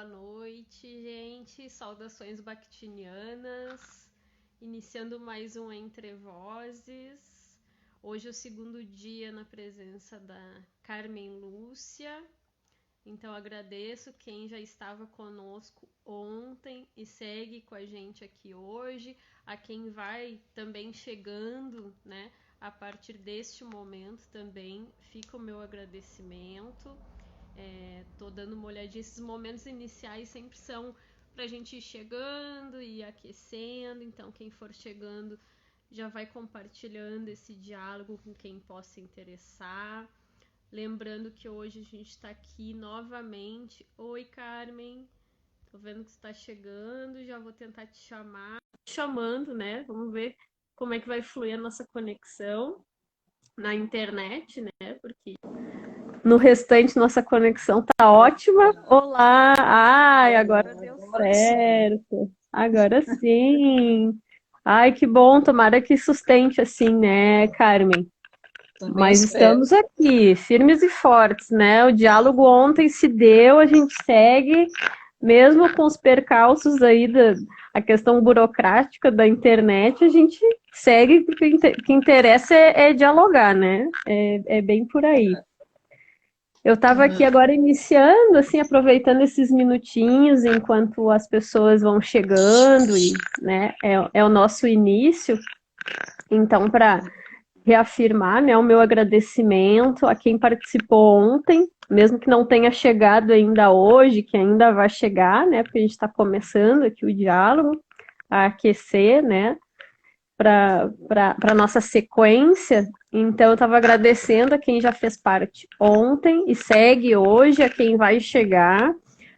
Boa noite, gente. Saudações bactinianas. Iniciando mais um Entre Vozes. Hoje é o segundo dia na presença da Carmen Lúcia. Então agradeço quem já estava conosco ontem e segue com a gente aqui hoje. A quem vai também chegando, né? A partir deste momento também fica o meu agradecimento. Tô dando uma olhadinha. Esses momentos iniciais sempre são pra gente ir chegando e aquecendo. Então, quem for chegando já vai compartilhando esse diálogo com quem possa interessar. Lembrando que hoje a gente está aqui novamente. Oi, Carmen. Tô vendo que você está chegando. Já vou tentar te chamar. Chamando, né? Vamos ver como é que vai fluir a nossa conexão na internet, né? Porque no restante, nossa conexão tá ótima. Olá! Ai, agora deu certo. Agora sim. Ai, que bom. Tomara que sustente assim, né, Carmen? Mas estamos aqui, firmes e fortes, né? O diálogo ontem se deu, a gente segue, mesmo com os percalços aí a questão burocrática da internet, a gente segue, porque o que interessa é dialogar, né? É bem por aí. Eu estava aqui agora iniciando, assim, aproveitando esses minutinhos enquanto as pessoas vão chegando e, né, é o nosso início. Então, para reafirmar, né, o meu agradecimento a quem participou ontem, mesmo que não tenha chegado ainda hoje, que ainda vai chegar, né, porque a gente está começando aqui o diálogo, a aquecer, né, para a nossa sequência. Então, eu estava agradecendo a quem já fez parte ontem e segue hoje, a quem vai chegar.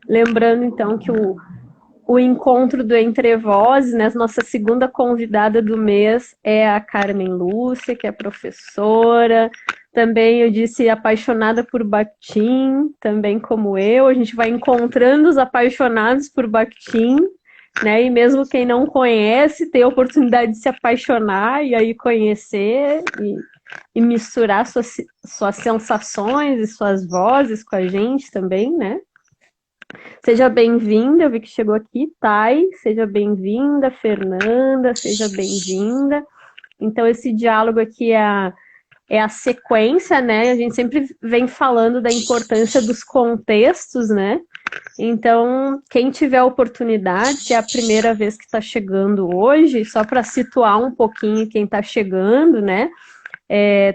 Lembrando, então, que o encontro do Entre Vozes, né, nossa segunda convidada do mês é a Carmen Lúcia, que é professora. Também, eu disse, apaixonada por Bakhtin, também como eu. A gente vai encontrando os apaixonados por Bakhtin, né? E mesmo quem não conhece, tem a oportunidade de se apaixonar e aí conhecer e misturar suas sensações e suas vozes com a gente também, né? Seja bem-vinda, eu vi que chegou aqui, Thay, seja bem-vinda, Fernanda, seja bem-vinda. Então, esse diálogo aqui é a sequência, né? A gente sempre vem falando da importância dos contextos, né? Então, quem tiver oportunidade, se é a primeira vez que está chegando hoje, só para situar um pouquinho quem está chegando, né?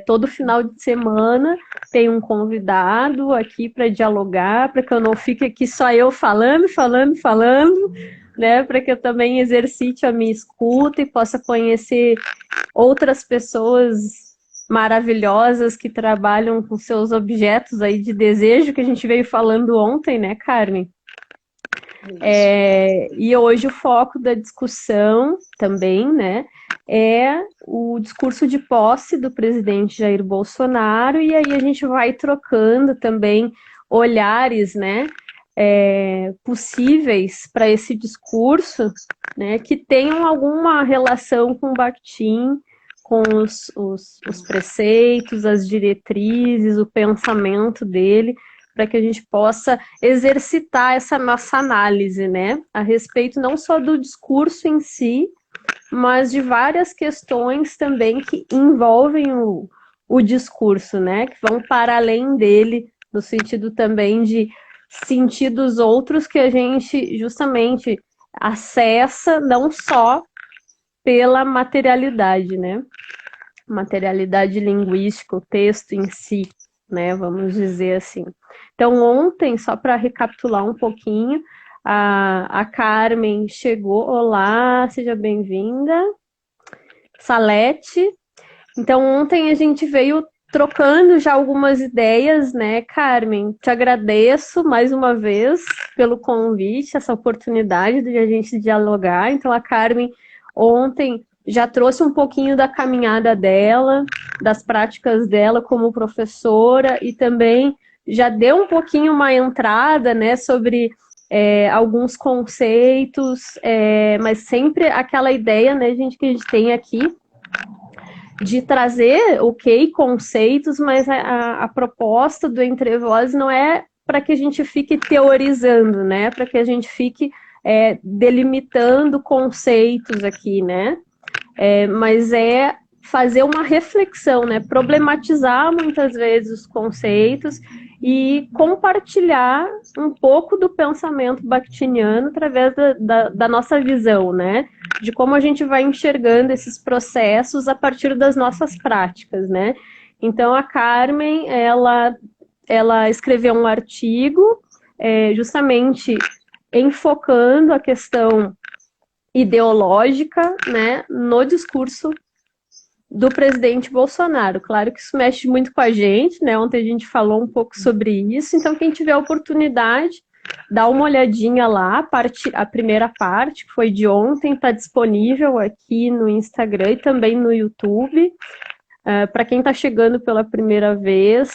Todo final de semana tem um convidado aqui para dialogar, para que eu não fique aqui só eu falando, né? Para que eu também exercite a minha escuta e possa conhecer outras pessoas maravilhosas que trabalham com seus objetos aí de desejo, que a gente veio falando ontem, né, Carmen? E hoje o foco da discussão também, né, é o discurso de posse do presidente Jair Bolsonaro, e aí a gente vai trocando também olhares, né, possíveis para esse discurso, né, que tenham alguma relação com o Bakhtin, com os preceitos, as diretrizes, o pensamento dele, para que a gente possa exercitar essa nossa análise, né, a respeito não só do discurso em si, mas de várias questões também que envolvem o discurso, né, que vão para além dele, no sentido também de sentidos outros que a gente justamente acessa não só pela materialidade, né, materialidade linguística, o texto em si, né, vamos dizer assim. Então, ontem, só para recapitular um pouquinho, a Carmen chegou. Olá, seja bem-vinda. Salete. Então, ontem a gente veio trocando já algumas ideias, né, Carmen? Te agradeço mais uma vez pelo convite, essa oportunidade de a gente dialogar. Então, a Carmen ontem já trouxe um pouquinho da caminhada dela, das práticas dela como professora e também já deu um pouquinho uma entrada, né, sobre alguns conceitos, mas sempre aquela ideia, né, gente, que a gente tem aqui de trazer, conceitos, mas a proposta do Entre Vozes não é para que a gente fique teorizando, né? Para que a gente fique delimitando conceitos aqui, né? Mas é fazer uma reflexão, né? Problematizar muitas vezes os conceitos e compartilhar um pouco do pensamento bakhtiniano através da nossa visão, né? De como a gente vai enxergando esses processos a partir das nossas práticas, né? Então, a Carmen, ela escreveu um artigo justamente enfocando a questão ideológica, né, no discurso do presidente Bolsonaro. Claro que isso mexe muito com a gente, né? Ontem a gente falou um pouco sobre isso, então quem tiver a oportunidade, dá uma olhadinha lá, a primeira parte, que foi de ontem, está disponível aqui no Instagram e também no YouTube. Para quem está chegando pela primeira vez,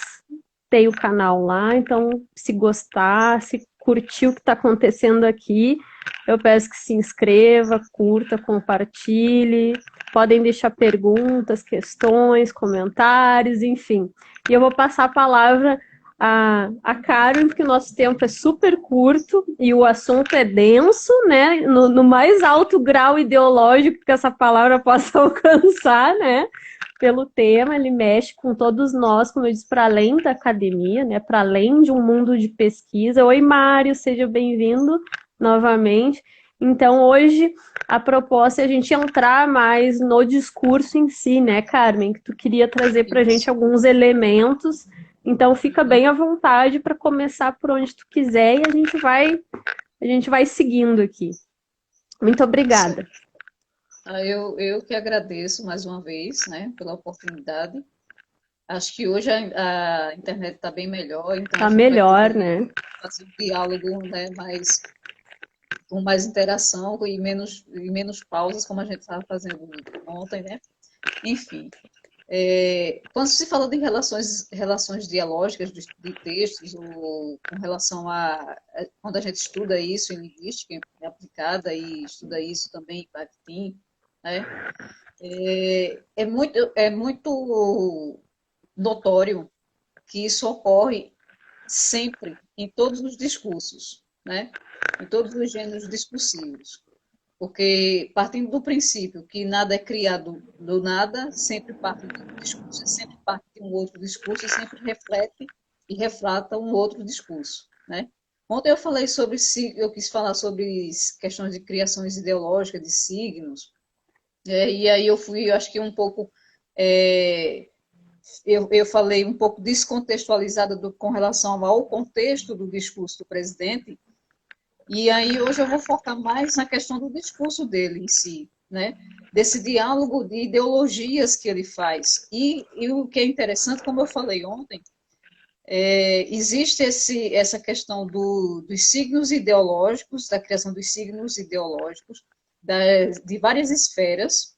tem o canal lá, então se gostar, se curtir o que está acontecendo aqui, eu peço que se inscreva, curta, compartilhe, podem deixar perguntas, questões, comentários, enfim. E eu vou passar a palavra a Karen, porque o nosso tempo é super curto e o assunto é denso, né? No mais alto grau ideológico que essa palavra possa alcançar, né? Pelo tema, ele mexe com todos nós, como eu disse, para além da academia, né? Para além de um mundo de pesquisa. Oi, Mário, seja bem-vindo novamente. Então, hoje, a proposta é a gente entrar mais no discurso em si, né, Carmen? Que tu queria trazer para a gente alguns elementos. Então, fica bem à vontade para começar por onde tu quiser e a gente vai seguindo aqui. Muito obrigada. Eu que agradeço mais uma vez, né, pela oportunidade. Acho que hoje a internet está bem melhor, então Tá a gente vai melhor, poder né? fazer um diálogo, né, com mais interação e menos pausas, como a gente estava fazendo ontem, né? Enfim, quando se fala de relações dialógicas de textos, ou com relação quando a gente estuda isso em linguística aplicada e estuda isso também em Bakhtin, né? É muito notório que isso ocorre sempre em todos os discursos, né? Em todos os gêneros discursivos. Porque, partindo do princípio que nada é criado do nada, sempre parte de um discurso, sempre parte de um outro discurso e sempre reflete e refrata um outro discurso, né? Ontem eu quis falar sobre questões de criações ideológicas de signos, e aí eu acho que um pouco, é, eu falei um pouco descontextualizada com relação ao contexto do discurso do presidente, e aí hoje eu vou focar mais na questão do discurso dele em si, né? Desse diálogo de ideologias que ele faz. E o que é interessante, como eu falei ontem, existe essa questão dos signos ideológicos, da criação dos signos ideológicos, de várias esferas,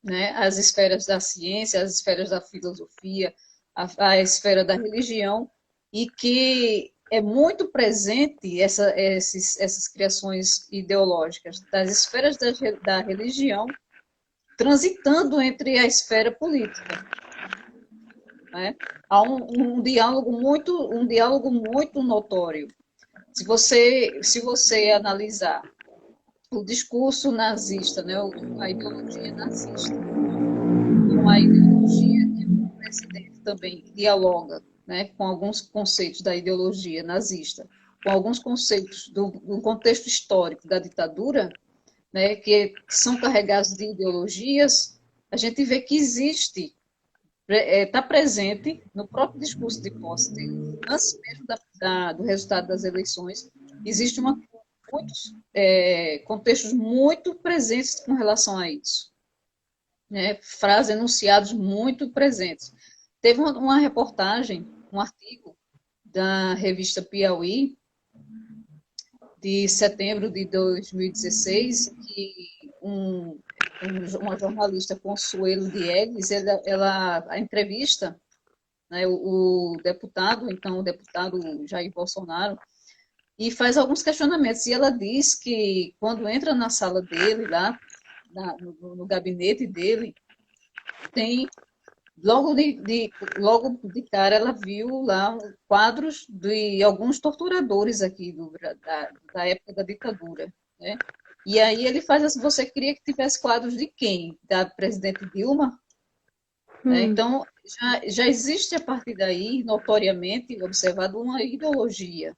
né? As esferas da ciência, as esferas da filosofia, a esfera da religião, e que é muito presente essas criações ideológicas das esferas da religião transitando entre a esfera política, né? Há um diálogo muito notório. Se você analisar o discurso nazista, né, a ideologia nazista, com a ideologia que o presidente também dialoga, né, com alguns conceitos da ideologia nazista, com alguns conceitos do contexto histórico da ditadura, né, que são carregados de ideologias, a gente vê que está presente no próprio discurso de posse dele, antes mesmo do resultado das eleições, existe muitos contextos muito presentes com relação a isso, né? Frases, enunciados muito presentes. Teve uma reportagem, um artigo da revista Piauí, de setembro de 2016, que uma jornalista, Consuelo Diegues, a entrevista, né, o deputado, então o deputado Jair Bolsonaro, e faz alguns questionamentos. E ela diz que quando entra na sala dele, lá no gabinete dele, tem logo de cara ela viu lá quadros de alguns torturadores aqui da época da ditadura, né? E aí ele faz assim, você queria que tivesse quadros de quem? Da presidente Dilma? Né? Então, já existe a partir daí, notoriamente observado, uma ideologia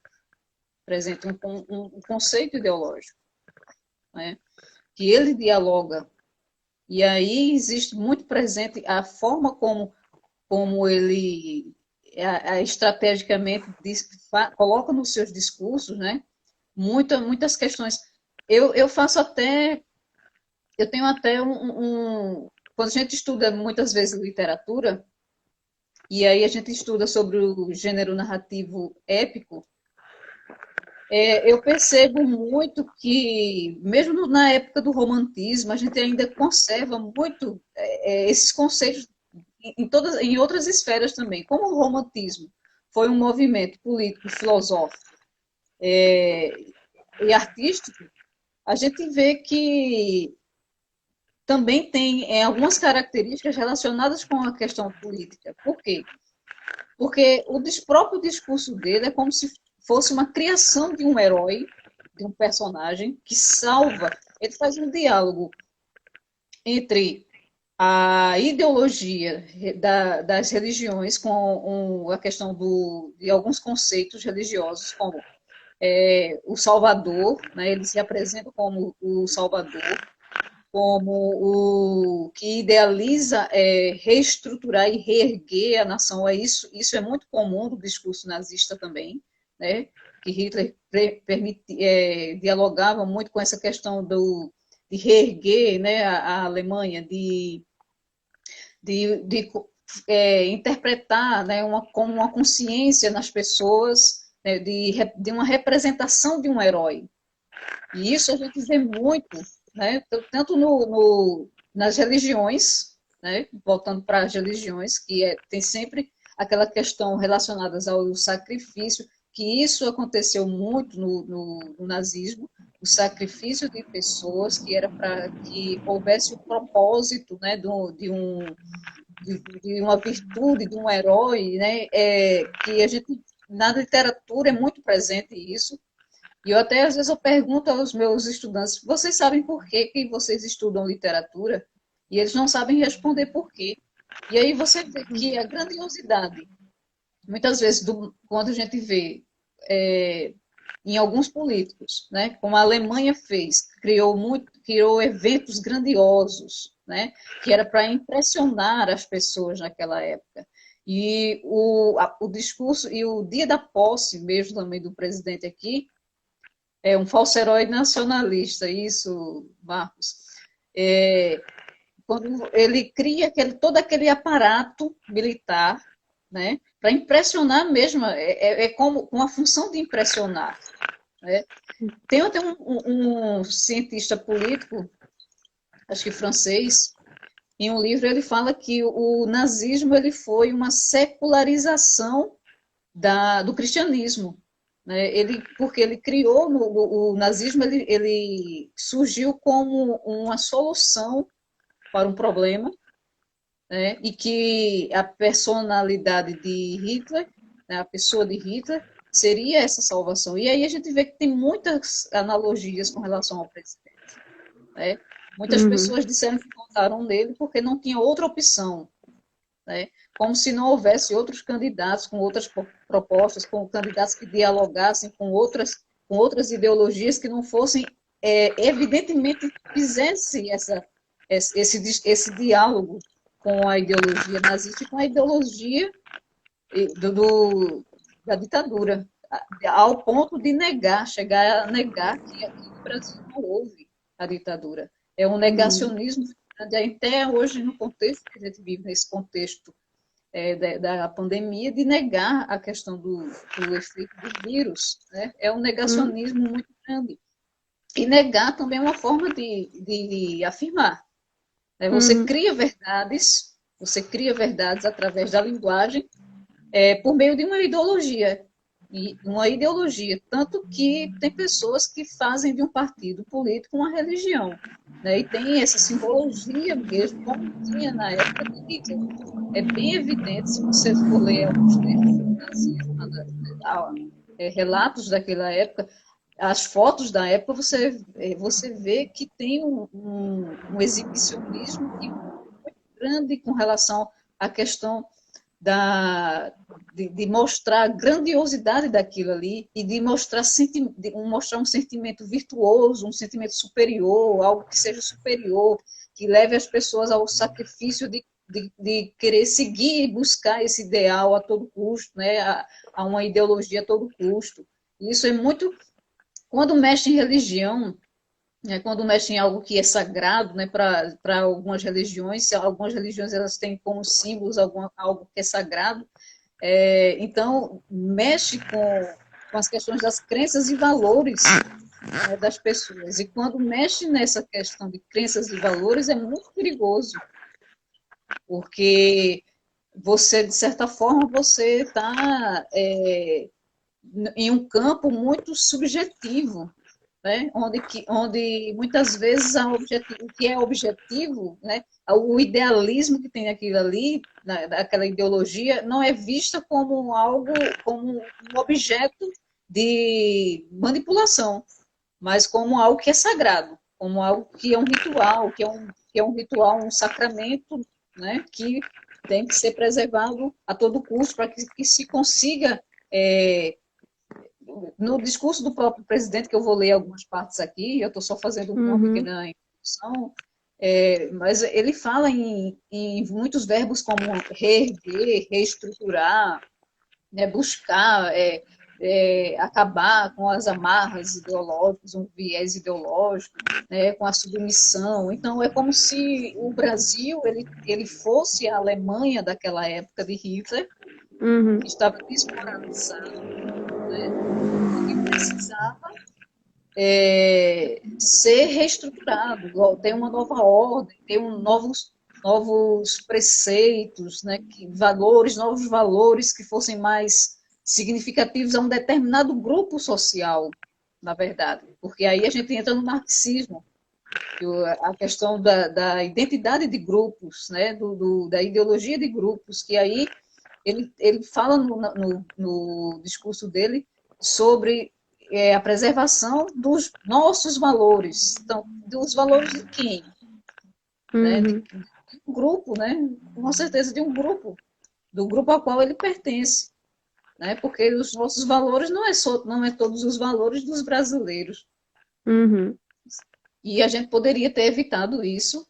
presente, um conceito ideológico, né? Que ele dialoga. E aí existe muito presente a forma como ele estrategicamente coloca nos seus discursos, né? Muitas questões. Eu faço até, eu tenho até quando a gente estuda muitas vezes literatura, e aí a gente estuda sobre o gênero narrativo épico, eu percebo muito que, mesmo na época do romantismo, a gente ainda conserva muito esses conceitos em outras esferas também. Como o romantismo foi um movimento político, filosófico e artístico, a gente vê que também tem algumas características relacionadas com a questão política. Por quê? Porque o próprio discurso dele é como se fosse uma criação de um herói, de um personagem que salva. Ele faz um diálogo entre a ideologia das religiões com a questão de alguns conceitos religiosos, como o Salvador, né? Ele se apresenta como o Salvador, como o que idealiza reestruturar e reerguer a nação. Isso é muito comum no discurso nazista também, né? Que Hitler dialogava muito com essa questão de reerguer, né, a Alemanha, de interpretar, né, como uma consciência nas pessoas, né, de uma representação de um herói. E isso a gente vê muito, né, tanto nas religiões, né, voltando para as religiões, que tem sempre aquela questão relacionada ao sacrifício, que isso aconteceu muito no nazismo, o sacrifício de pessoas, que era para que houvesse o propósito, né, de uma virtude, de um herói, né, que a gente, na literatura é muito presente isso. E eu até, às vezes, eu pergunto aos meus estudantes, vocês sabem por que vocês estudam literatura? E eles não sabem responder por quê. E aí você vê que a grandiosidade, muitas vezes, quando a gente vê em alguns políticos, né, como a Alemanha fez, criou eventos grandiosos, né, que era para impressionar as pessoas naquela época. E o discurso e o dia da posse mesmo também do presidente aqui é um falso herói nacionalista, isso, Marcos. Quando ele cria todo aquele aparato militar, né, para impressionar mesmo, como uma função de impressionar. Né? Tem até um cientista político, acho que francês, em um livro ele fala que o nazismo ele foi uma secularização do cristianismo. Né? Porque ele criou, o nazismo ele surgiu como uma solução para um problema, né? E que a personalidade de Hitler, né? A pessoa de Hitler, seria essa salvação. E aí a gente vê que tem muitas analogias com relação ao presidente. Né? Muitas pessoas disseram que votaram nele porque não tinha outra opção. Né? Como se não houvesse outros candidatos com outras propostas, com candidatos que dialogassem com outras ideologias que não fossem, evidentemente, fizesse esse diálogo com a ideologia nazista e com a ideologia da ditadura, ao ponto de chegar a negar que aqui no Brasil não houve a ditadura. É um negacionismo até hoje no contexto que a gente vive, nesse contexto da pandemia, de negar a questão do efeito do vírus. Né? É um negacionismo muito grande. E negar também é uma forma de afirmar. Né? Você cria verdades através da linguagem, por meio de uma ideologia. uma ideologia, tanto que tem pessoas que fazem de um partido político uma religião, né? E tem essa simbologia mesmo, como tinha na época de Hitler. É bem evidente, se você for ler alguns textos do nazismo, relatos daquela época, as fotos da época, você vê que tem um exibicionismo muito grande com relação à questão de mostrar a grandiosidade daquilo ali e de mostrar um sentimento virtuoso, um sentimento superior, algo que seja superior, que leve as pessoas ao sacrifício de querer seguir e buscar esse ideal a todo custo, né? A uma ideologia a todo custo. Isso é muito... Quando mexe em religião, quando mexe em algo que é sagrado, né, para algumas religiões elas têm como símbolos algo que é sagrado, então mexe com as questões das crenças e valores, né, das pessoas. E quando mexe nessa questão de crenças e valores é muito perigoso, porque você, de certa forma, você está em um campo muito subjetivo, né? Onde muitas vezes o que é objetivo, né? O idealismo que tem aquilo ali, daquela ideologia, não é vista como algo, como um objeto de manipulação, mas como algo que é sagrado, como algo que é um ritual, que é um ritual, um sacramento, né? Que tem que ser preservado a todo custo para que se consiga no discurso do próprio presidente, que eu vou ler algumas partes aqui, eu estou só fazendo uma pequena introdução, mas ele fala em muitos verbos como reerguer, reestruturar, né, buscar, acabar com as amarras ideológicas, um viés ideológico, né, com a submissão. Então, é como se o Brasil ele fosse a Alemanha daquela época de Hitler, que estava desmoralizado, né, e precisava ser reestruturado, ter uma nova ordem, ter novos preceitos, né, novos valores que fossem mais significativos a um determinado grupo social, na verdade. Porque aí a gente entra no marxismo, a questão da identidade de grupos, né, da ideologia de grupos, que aí ele fala no discurso dele sobre a preservação dos nossos valores. Então, dos valores de quem? Né? De um grupo, né? Com certeza de um grupo, do grupo ao qual ele pertence. Né? Porque os nossos valores não é todos os valores dos brasileiros. E a gente poderia ter evitado isso.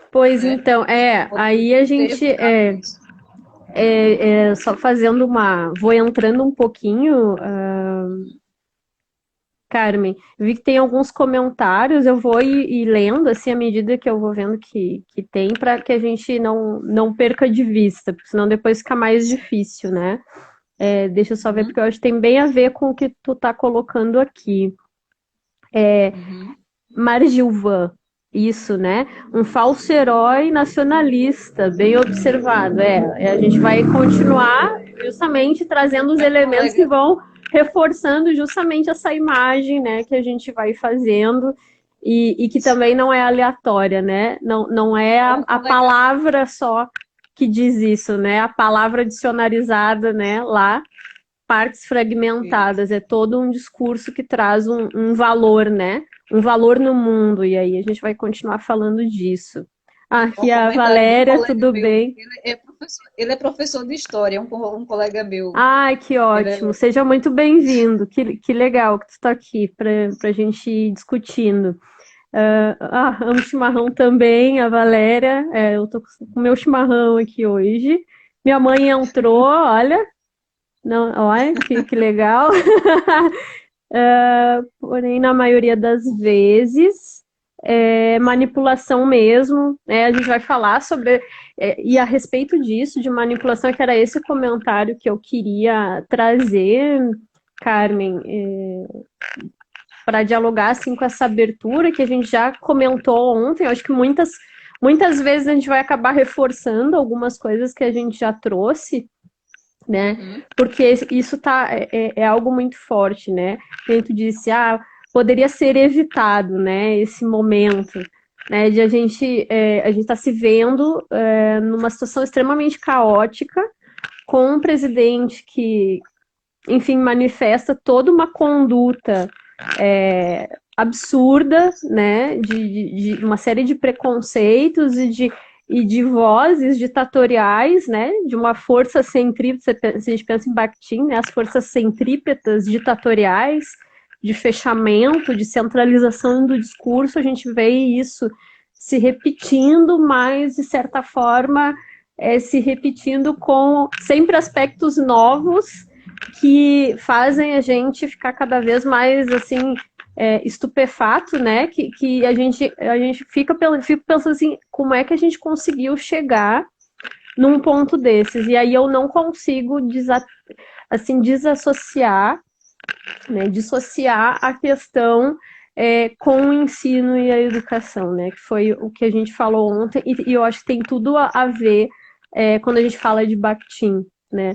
Pois né? Então, aí a gente... só fazendo vou entrando um pouquinho, Carmen, vi que tem alguns comentários, eu vou ir lendo assim à medida que eu vou vendo que tem, para que a gente não perca de vista, porque senão depois fica mais difícil, né? Deixa eu só ver, porque eu acho que tem bem a ver com o que tu tá colocando aqui. Margilvan, isso, né? Um falso herói nacionalista, bem observado. A gente vai continuar justamente trazendo os elementos que vão reforçando justamente essa imagem, né, que a gente vai fazendo e que também não é aleatória, né? Não é a palavra só que diz isso, né? A palavra dicionarizada, né, lá, partes fragmentadas, é todo um discurso que traz um valor, né? Um valor no mundo, e aí a gente vai continuar falando disso. Aqui a Valéria, tudo bem? Ele é professor de história, um colega meu. Ai, que ótimo, seja muito bem-vindo, que legal que tu está aqui para a gente ir discutindo. Amo chimarrão também, a Valéria, eu tô com o meu chimarrão aqui hoje. Minha mãe entrou, olha, que legal. Porém, na maioria das vezes, manipulação mesmo, né? A gente vai falar sobre, e a respeito disso, de manipulação, que era esse comentário que eu queria trazer, Carmen, para dialogar assim, com essa abertura que a gente já comentou ontem. Eu acho que muitas vezes a gente vai acabar reforçando algumas coisas que a gente já trouxe, né? Uhum. Porque isso é algo muito forte, né? A tu disse, poderia ser evitado, né? Esse momento, né? De a gente está se vendo numa situação extremamente caótica, com um presidente que, enfim, manifesta toda uma conduta absurda, né? De uma série de preconceitos e de vozes ditatoriais, né, de uma força centrípeta, se a gente pensa em Bakhtin, né, as forças centrípetas ditatoriais, de fechamento, de centralização do discurso, a gente vê isso se repetindo, mas, de certa forma, se repetindo com sempre aspectos novos que fazem a gente ficar cada vez mais, assim, estupefato, né? Que a gente fica pensando assim, como é que a gente conseguiu chegar num ponto desses? E aí eu não consigo desassociar, né? Dissociar a questão com o ensino e a educação, né? Que foi o que a gente falou ontem, e eu acho que tem tudo a ver quando a gente fala de Bakhtin, né?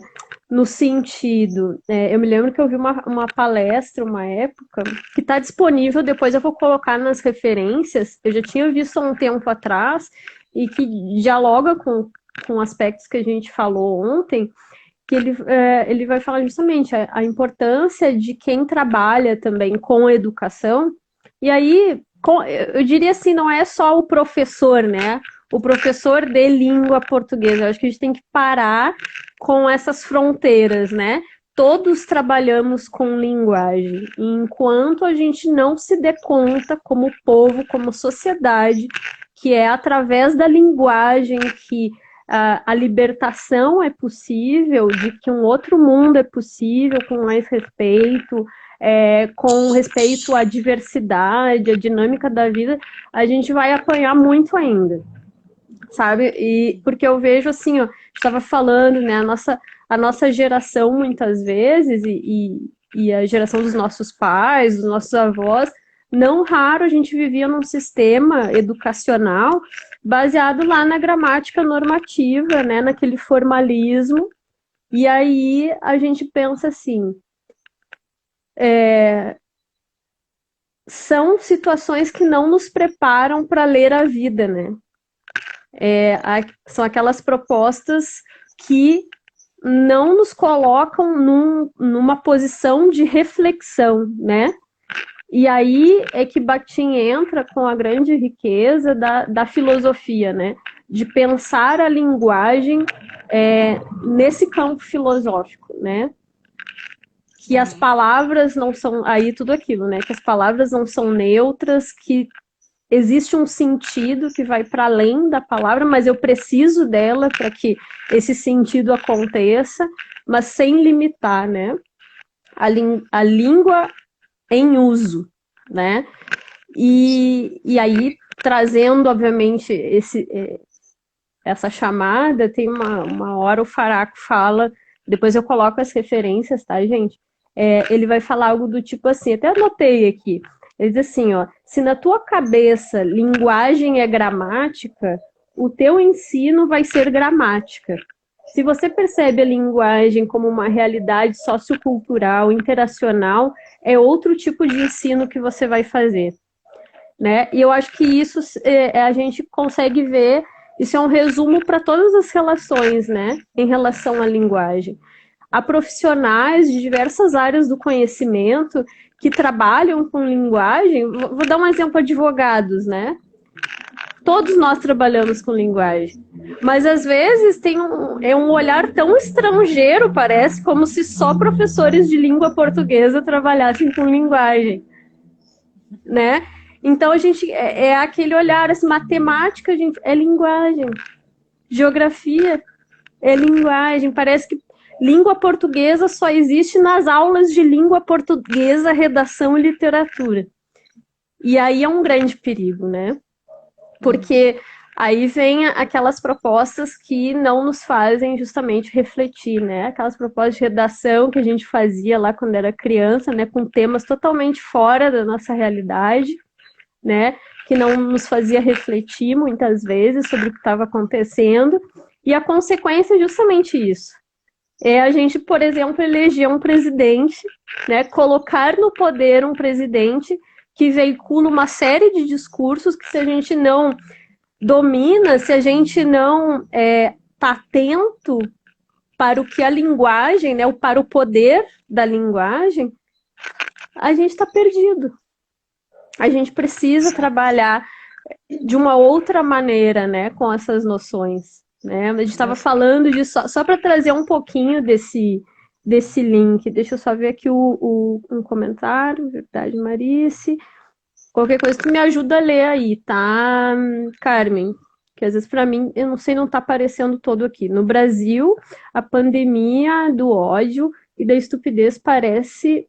No sentido, eu me lembro que eu vi uma palestra, uma época, que está disponível, depois eu vou colocar nas referências, eu já tinha visto há um tempo atrás, e que dialoga com aspectos que a gente falou ontem, que ele vai falar justamente a importância de quem trabalha também com educação, e aí, eu diria assim, não é só o professor, né? O professor de língua portuguesa. Eu acho que a gente tem que parar com essas fronteiras, né? Todos trabalhamos com linguagem. E enquanto a gente não se dê conta, como povo, como sociedade, que é através da linguagem que a libertação é possível, de que um outro mundo é possível, com mais respeito, com respeito à diversidade, à dinâmica da vida, a gente vai apanhar muito ainda, sabe? E porque eu vejo assim, ó, estava falando, né, a nossa geração muitas vezes e a geração dos nossos pais, dos nossos avós, não raro a gente vivia num sistema educacional baseado lá na gramática normativa, né, naquele formalismo. E aí a gente pensa assim, são situações que não nos preparam para ler a vida, né? São aquelas propostas que não nos colocam numa posição de reflexão, né? E aí é que Bakhtin entra com a grande riqueza da filosofia, né? De pensar a linguagem nesse campo filosófico, né? Que as palavras não são aí tudo aquilo, né? Que as palavras não são neutras, que existe um sentido que vai para além da palavra, mas eu preciso dela para que esse sentido aconteça, mas sem limitar, né? A língua em uso, né? E aí, trazendo, obviamente, essa chamada, tem uma hora o Faraco fala, depois eu coloco as referências, tá, gente? Ele vai falar algo do tipo assim, até anotei aqui, ele diz assim, ó, se na tua cabeça linguagem é gramática, o teu ensino vai ser gramática. Se você percebe a linguagem como uma realidade sociocultural, interacional, é outro tipo de ensino que você vai fazer, né? E eu acho que isso a gente consegue ver, isso é um resumo para todas as relações, né? Em relação à linguagem. Há profissionais de diversas áreas do conhecimento que trabalham com linguagem. Vou dar um exemplo, advogados, né? Todos nós trabalhamos com linguagem. Mas às vezes tem um olhar tão estrangeiro, parece, como se só professores de língua portuguesa trabalhassem com linguagem, né? Então a gente aquele olhar, assim, matemática, gente, é linguagem. Geografia é linguagem. Parece que língua portuguesa só existe nas aulas de língua portuguesa, redação e literatura. E aí é um grande perigo, né? Porque aí vem aquelas propostas que não nos fazem justamente refletir, né? Aquelas propostas de redação que a gente fazia lá quando era criança, né? Com temas totalmente fora da nossa realidade, né? Que não nos fazia refletir muitas vezes sobre o que estava acontecendo. E a consequência é justamente isso, é a gente, por exemplo, eleger um presidente, né, colocar no poder um presidente que veicula uma série de discursos que, se a gente não domina, se a gente não está atento para o que a linguagem, né, para o poder da linguagem, a gente está perdido. A gente precisa trabalhar de uma outra maneira, né, com essas noções. Né? A gente estava falando disso, só para trazer um pouquinho desse link. Deixa eu só ver aqui um comentário, verdade, Marice. Qualquer coisa tu me ajuda a ler aí, tá, Carmen? Que às vezes para mim, eu não sei, não está aparecendo todo aqui. No Brasil, a pandemia do ódio e da estupidez parece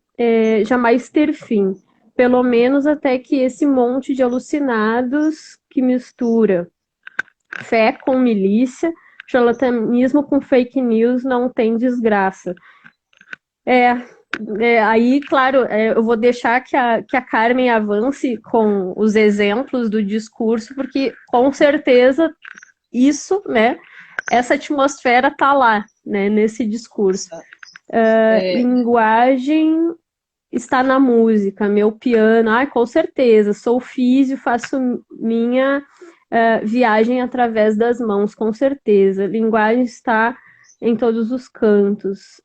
jamais ter fim. Pelo menos até que esse monte de alucinados que mistura fé com milícia, charlatanismo com fake news não tem desgraça. Aí, claro, eu vou deixar que a Carmen avance com os exemplos do discurso, porque com certeza isso, né, essa atmosfera está lá, né, nesse discurso. Linguagem está na música, meu piano, com certeza, sou físio, faço minha viagem através das mãos, com certeza. Linguagem está em todos os cantos,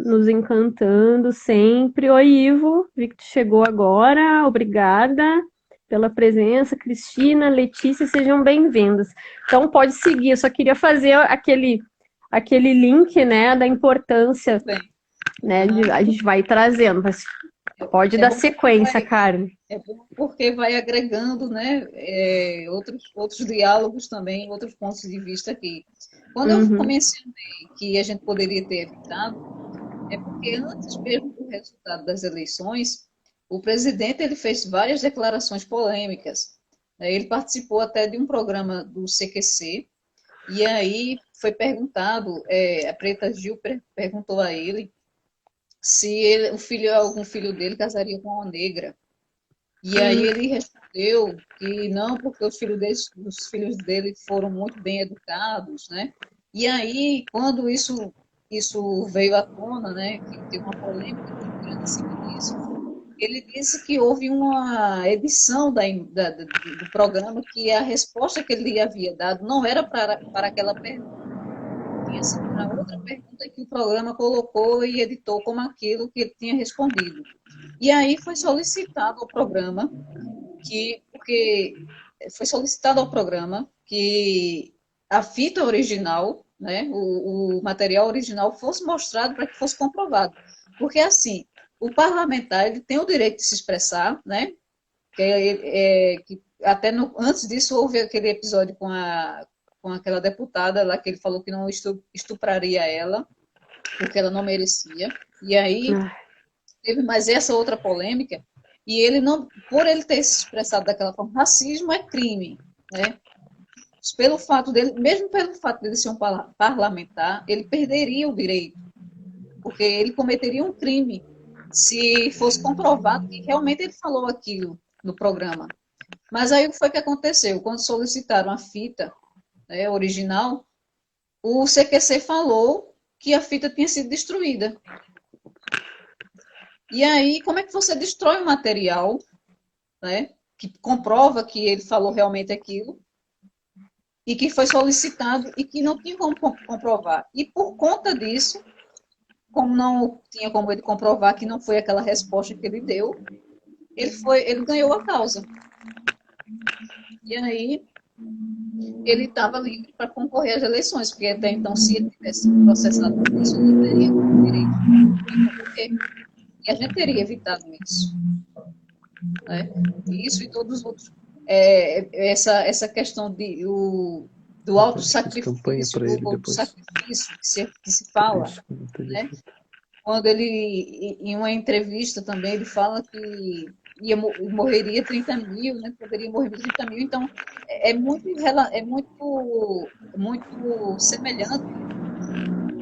nos encantando sempre. Oi, Ivo, vi que tu chegou agora, obrigada pela presença. Cristina, Letícia, sejam bem-vindas. Então, pode seguir, eu só queria fazer aquele link, né, da importância, né, a gente vai trazendo, mas pode dar sequência, Carmen. É bom porque vai agregando, né, outros diálogos também, outros pontos de vista aqui. Quando eu mencionei que a gente poderia ter evitado, é porque antes mesmo do resultado das eleições, o presidente ele fez várias declarações polêmicas. Ele participou até de um programa do CQC, e aí foi perguntado, a Preta Gil perguntou a ele se algum filho dele casaria com uma negra. E aí ele respondeu que não, porque os filhos dele foram muito bem educados, né? E aí, quando isso veio à tona, né, que teve uma polêmica muito grande em cima disso, ele disse que houve uma edição do programa que a resposta que ele havia dado não era para aquela pergunta, tinha sido para outra pergunta que o programa colocou e editou como aquilo que ele tinha respondido. E aí foi solicitado ao programa que a fita original, né, o material original fosse mostrado para que fosse comprovado. Porque, assim, o parlamentar ele tem o direito de se expressar, né, que até antes disso houve aquele episódio com aquela deputada lá que ele falou que não estupraria ela, porque ela não merecia. E aí teve mais essa outra polêmica, e ele não, por ele ter se expressado daquela forma, racismo é crime, né? Pelo fato dele, mesmo pelo fato dele ser um parlamentar, ele perderia o direito, porque ele cometeria um crime se fosse comprovado que realmente ele falou aquilo no programa. Mas aí o que foi que aconteceu? Quando solicitaram a fita, né, original, o CQC falou que a fita tinha sido destruída. E aí, como é que você destrói um material, né, que comprova que ele falou realmente aquilo, e que foi solicitado e que não tinha como comprovar? E por conta disso, como não tinha como ele comprovar que não foi aquela resposta que ele deu, ele ganhou a causa. E aí, ele estava livre para concorrer às eleições, porque até então, se ele tivesse processado por isso, ele não teria direito de concorrer. E a gente teria evitado isso. Né? Isso e todos os outros. Essa questão do auto-sacrifício, do sacrifício que se fala, né? Quando ele, em uma entrevista também, ele fala que morreria 30 mil, né? Poderia morrer 30 mil, então é muito semelhante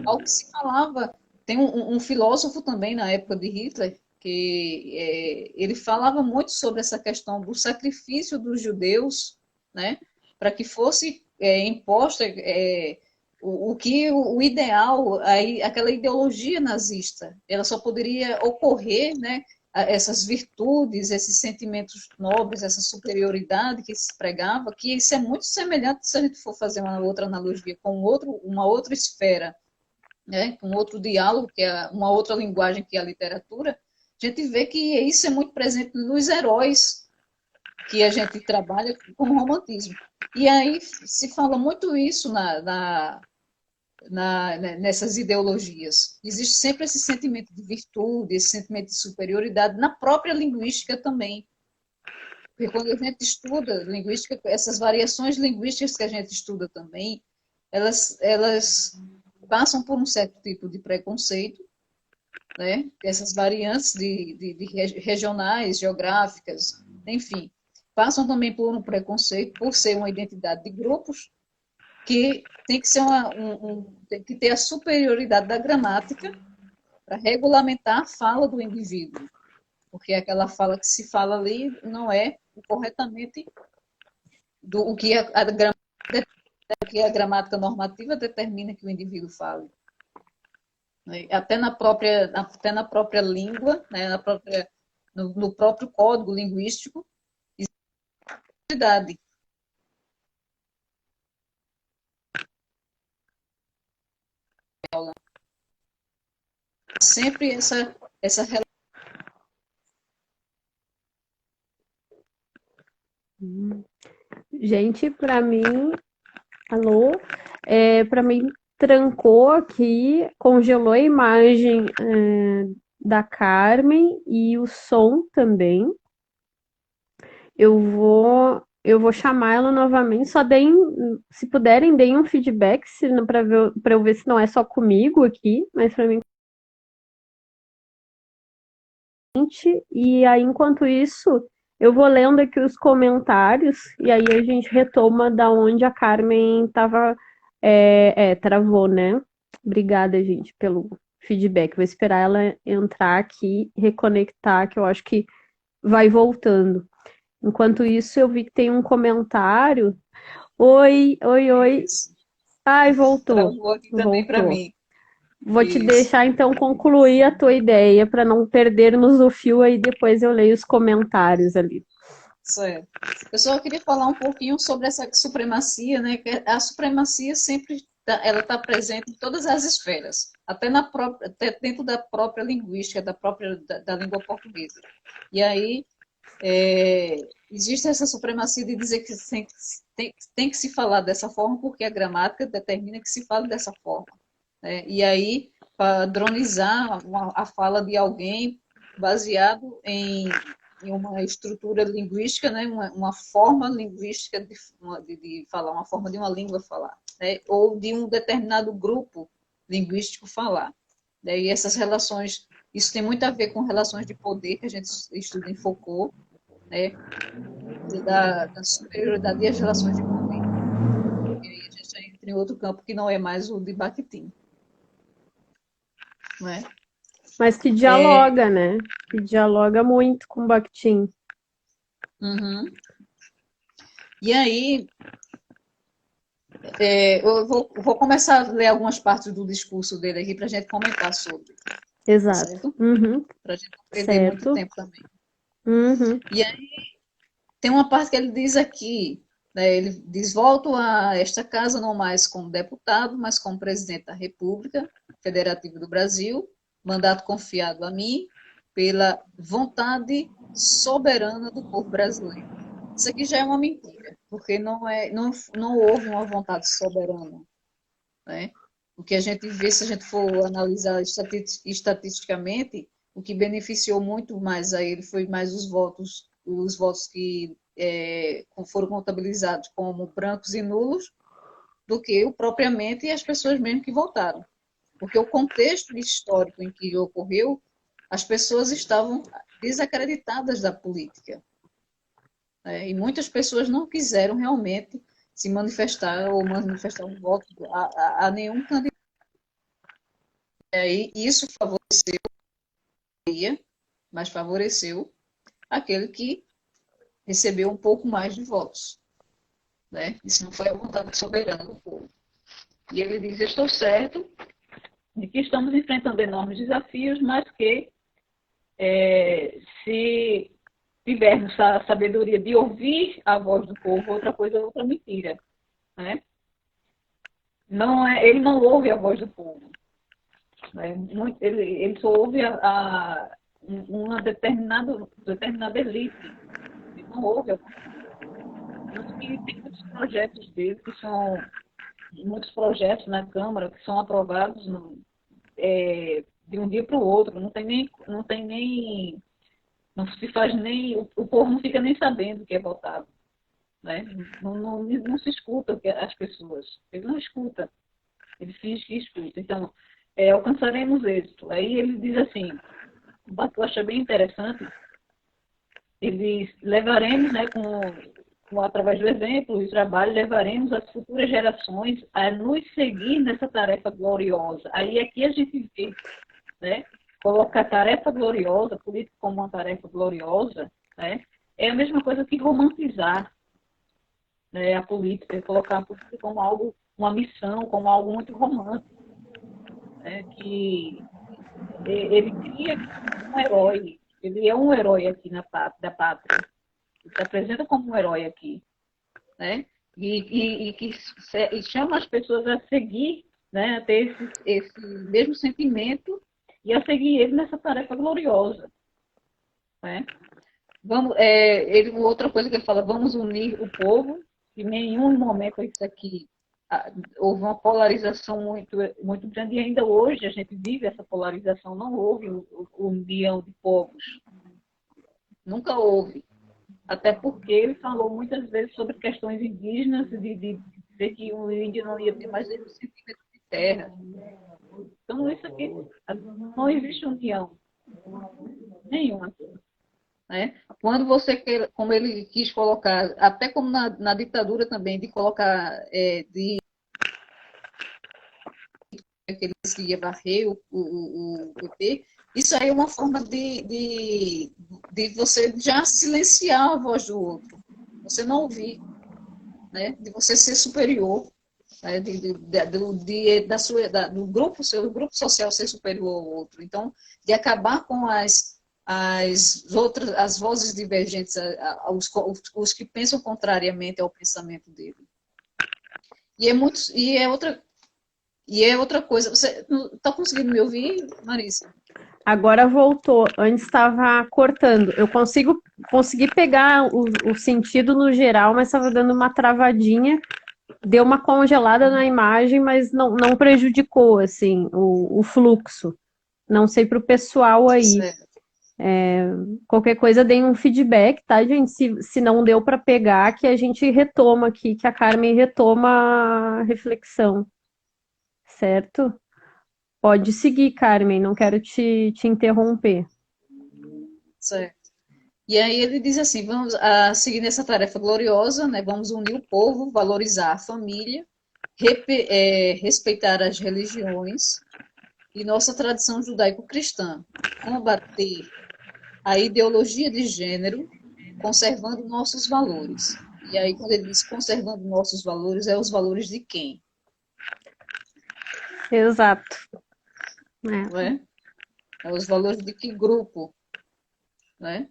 ao que se falava. Tem um filósofo também na época de Hitler, que ele falava muito sobre essa questão do sacrifício dos judeus, né, para que fosse imposta o ideal, aí, aquela ideologia nazista, ela só poderia ocorrer, né, essas virtudes, esses sentimentos nobres, essa superioridade que se pregava, que isso é muito semelhante, se a gente for fazer uma outra analogia com uma outra esfera, né, com outro diálogo, que é uma outra linguagem que é a literatura, a gente vê que isso é muito presente nos heróis que a gente trabalha com o romantismo. E aí se fala muito isso nessas ideologias. Existe sempre esse sentimento de virtude, esse sentimento de superioridade na própria linguística também. Porque quando a gente estuda linguística, essas variações linguísticas que a gente estuda também, elas passam por um certo tipo de preconceito, né? Essas variantes de regionais, geográficas, enfim, passam também por um preconceito, por ser uma identidade de grupos, que tem que ser tem que ter a superioridade da gramática para regulamentar a fala do indivíduo, porque aquela fala que se fala ali não é corretamente o que a gramática normativa determina que o indivíduo fale. Até na própria língua, né, no próprio código linguístico, existe sempre essa relação. Gente, para mim, alô, para mim trancou aqui, congelou a imagem da Carmen e o som também. Eu vou chamar ela novamente, só deem, se puderem, deem um feedback para eu ver se não é só comigo aqui, mas para mim. E aí, enquanto isso, eu vou lendo aqui os comentários e aí a gente retoma da onde a Carmen tava, travou, né? Obrigada, gente, pelo feedback. Vou esperar ela entrar aqui, reconectar, que eu acho que vai voltando. Enquanto isso, eu vi que tem um comentário. Oi, oi, oi. Ai, voltou. Travou aqui também para Voltou. mim. Vou te deixar então concluir a tua ideia para não perdermos o fio aí depois eu leio os comentários ali. Certo. Eu só queria falar um pouquinho sobre essa supremacia, né? Que a supremacia sempre ela está presente em todas as esferas, até dentro da própria linguística, da língua portuguesa. E aí existe essa supremacia de dizer que tem que se falar dessa forma porque a gramática determina que se fale dessa forma, né? E aí padronizar a fala de alguém baseado em uma estrutura linguística, né? Uma forma linguística de falar, uma forma de uma língua falar, né? Ou de um determinado grupo linguístico falar, né? E essas relações, isso tem muito a ver com relações de poder que a gente estuda em Foucault, né? Da superioridade e as relações de poder. E aí a gente entra em outro campo que não é mais o de Bakhtin, não é? Mas que dialoga, né? Que dialoga muito com o Bakhtin. Uhum. E aí, eu vou começar a ler algumas partes do discurso dele aqui para a gente comentar sobre. Exato. Certo? Uhum. Para a gente não perder muito tempo também. Uhum. E aí, tem uma parte que ele diz aqui, né, ele diz: volto a esta casa não mais como deputado, mas como presidente da República Federativa do Brasil, mandato confiado a mim pela vontade soberana do povo brasileiro. Isso aqui já é uma mentira, porque não houve uma vontade soberana, né? O que a gente vê, se a gente for analisar estatisticamente, o que beneficiou muito mais a ele foi mais os votos que foram contabilizados como brancos e nulos, do que propriamente as pessoas mesmo que votaram. Porque o contexto histórico em que ocorreu, as pessoas estavam desacreditadas da política, né? E muitas pessoas não quiseram realmente se manifestar ou manifestar um voto a nenhum candidato. E aí isso favoreceu, mas favoreceu aquele que recebeu um pouco mais de votos, né? Isso não foi a vontade soberana do povo. E ele diz: estou certo de que estamos enfrentando enormes desafios, mas que se tivermos a sabedoria de ouvir a voz do povo, outra coisa é outra mentira, né? Ele não ouve a voz do povo, né? Ele só ouve uma determinada elite, ele não ouve a voz. Tanto que tem muitos projetos dele, que são muitos projetos na Câmara que são aprovados de um dia para o outro, não se faz nem, o povo não fica nem sabendo o que é votado, né? Não se escuta as pessoas, ele não escuta, ele finge que escuta. Então, alcançaremos êxito. Aí ele diz assim, o que eu acho bem interessante, ele diz: levaremos, né, através do exemplo e trabalho, levaremos as futuras gerações a nos seguir nessa tarefa gloriosa. Aí aqui a gente vê, né, colocar tarefa gloriosa, política como uma tarefa gloriosa, né, é a mesma coisa que romantizar, né, a política, colocar a política como algo, uma missão, como algo muito romântico, né, que ele cria um herói, ele é um herói aqui da pátria, ele se apresenta como um herói aqui, né, e chama as pessoas a seguir, né, a ter esse mesmo sentimento e a seguir ele nessa tarefa gloriosa, né? Outra coisa que ele fala: vamos unir o povo. Em nenhum momento isso aqui houve uma polarização muito, muito grande, e ainda hoje a gente vive essa polarização. Não houve união de povos, nunca houve, até porque ele falou muitas vezes sobre questões indígenas, de dizer que o índio não ia ter mais nenhum centímetro de terra. Então isso aqui não existe união nenhuma, né? Quando como ele quis colocar, até como na ditadura também, de colocar, que ele ia varrer o PT, isso aí é uma forma de você já silenciar a voz do outro, você não ouvir, né? De você ser superior, né? Do grupo, seu grupo social ser superior ao outro. Então, de acabar com as vozes divergentes, os que pensam contrariamente ao pensamento dele. E é outra coisa. Você está conseguindo me ouvir, Marisa? Agora voltou. Antes estava cortando. Eu consegui pegar o sentido no geral, mas estava dando uma travadinha. Deu uma congelada na imagem, mas não prejudicou assim o fluxo. Não sei para o pessoal aí. Qualquer coisa, deem um feedback, tá, gente? Se não deu para pegar, que a gente retoma aqui, que a Carmen retoma a reflexão. Certo? Pode seguir, Carmen, não quero te interromper. Certo. E aí ele diz assim: vamos seguir nessa tarefa gloriosa, né? Vamos unir o povo, valorizar a família, respeitar as religiões e nossa tradição judaico-cristã, combater a ideologia de gênero, conservando nossos valores. E aí, quando ele diz conservando nossos valores, é os valores de quem? Exato. Não é? É os valores de que grupo? Né?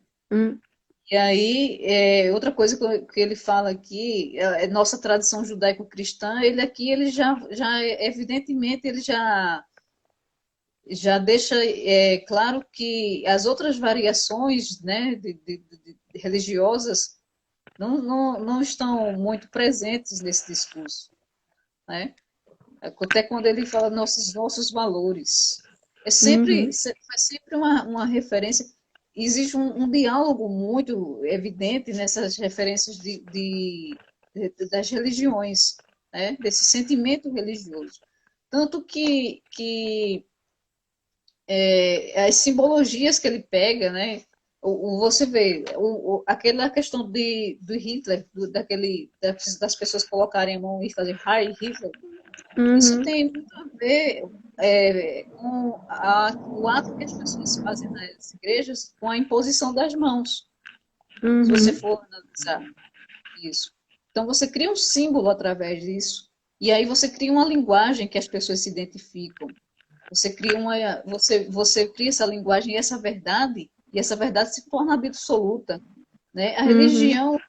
E aí, outra coisa que ele fala aqui, é nossa tradição judaico-cristã, ele já evidentemente, ele já deixa claro que as outras variações, né, de religiosas não estão muito presentes nesse discurso, né? Até quando ele fala nossos valores. Faz sempre uma referência. Existe um diálogo muito evidente nessas referências das religiões, né? Desse sentimento religioso. Tanto que as simbologias que ele pega, né? Você vê aquela questão do Hitler, das pessoas colocarem a mão e fazer Heil Hitler. Isso tem muito a ver com o ato que as pessoas fazem nas igrejas com a imposição das mãos. Se você for analisar isso. Então, você cria um símbolo através disso. E aí você cria uma linguagem que as pessoas se identificam. Você cria essa linguagem e essa verdade se torna absoluta, né? A Uhum. religião,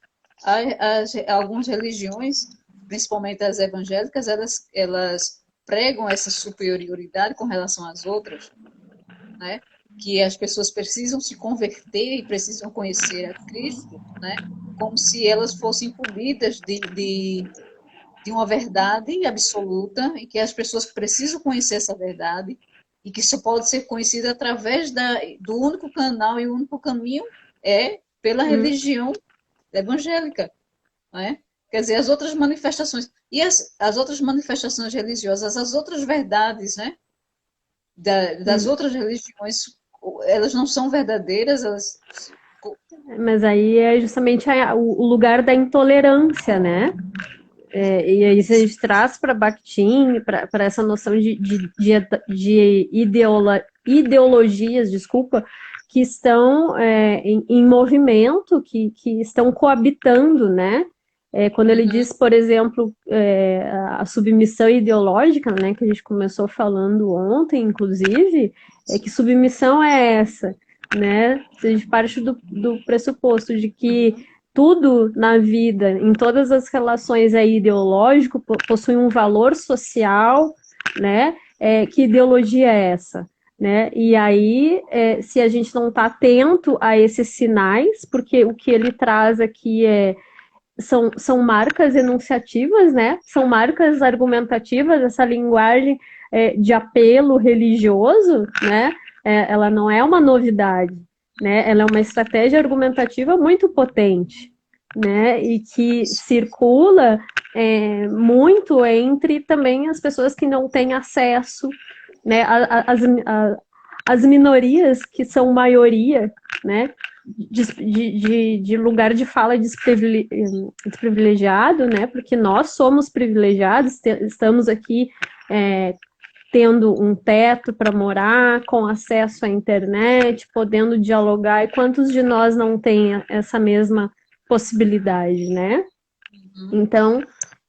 algumas religiões, principalmente as evangélicas, elas pregam essa superioridade com relação às outras, né? Que as pessoas precisam se converter e precisam conhecer a Cristo, né? Como se elas fossem incumbidas de uma verdade absoluta e que as pessoas precisam conhecer essa verdade e que isso pode ser conhecido através do único canal e o único caminho é pela Uhum. religião evangélica, né? Quer dizer, as outras manifestações e as outras manifestações religiosas, as outras verdades, né? Das Uhum. outras religiões, elas não são verdadeiras, elas Mas aí é justamente o lugar da intolerância, né? E aí se a gente traz para Bakhtin, para essa noção de ideologias, desculpa, que estão em movimento, que estão coabitando, né? Quando ele uhum, diz, por exemplo, a submissão ideológica, né, que a gente começou falando ontem, inclusive, que submissão é essa, né? Se a gente parte do pressuposto de que uhum, tudo na vida, em todas as relações é ideológico, possui um valor social, né? Que ideologia é essa? Né? E aí, se a gente não está atento a esses sinais, porque o que ele traz aqui são marcas enunciativas, né? São marcas argumentativas, essa linguagem de apelo religioso, né? Ela não é uma novidade, né? Ela é uma estratégia argumentativa muito potente, né? E que circula muito entre também as pessoas que não têm acesso, né? As minorias que são maioria, né? De lugar de fala desprivilegiado, né? Porque nós somos privilegiados, estamos aqui tendo um teto para morar, com acesso à internet, podendo dialogar, e quantos de nós não têm essa mesma possibilidade, né? uhum. Então,